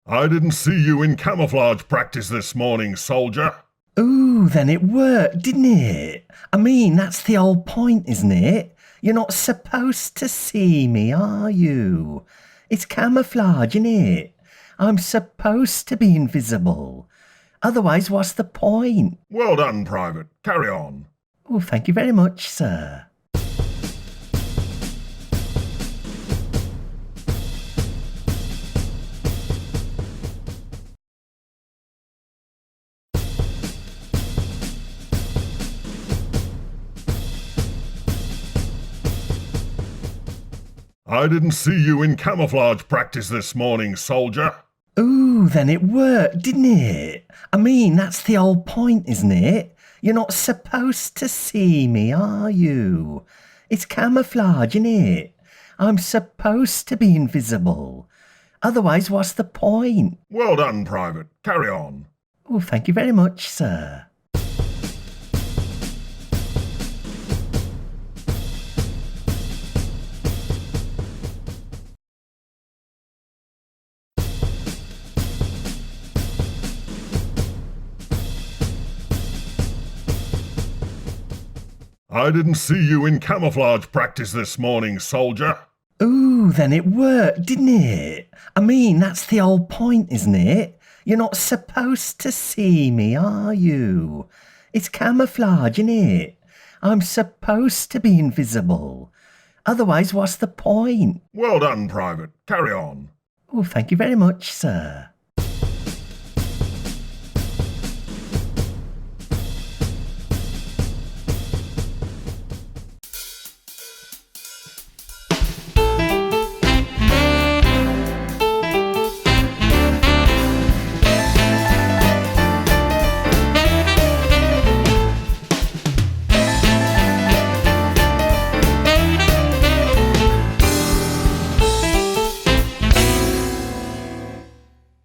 I didn't see you in camouflage practice this morning, soldier. Ooh, then it worked, didn't it? I mean, that's the whole point, isn't it? You're not supposed to see me, are you? It's camouflage, isn't it? I'm supposed to be invisible. Otherwise, what's the point? Well done, Private. Carry on. Oh, thank you very much, sir. I didn't see you in camouflage practice this morning, soldier. Ooh, then it worked, didn't it? I mean, that's the whole point, isn't it? You're not supposed to see me, are you? It's camouflage, isn't it? I'm supposed to be invisible. Otherwise, what's the point? Well done, Private. Carry on. Oh, thank you very much, sir. I didn't see you in camouflage practice this morning, soldier. Ooh, then it worked, didn't it? I mean, that's the whole point, isn't it? You're not supposed to see me, are you? It's camouflage, isn't it? I'm supposed to be invisible. Otherwise, what's the point? Well done, Private. Carry on. Oh, thank you very much, sir.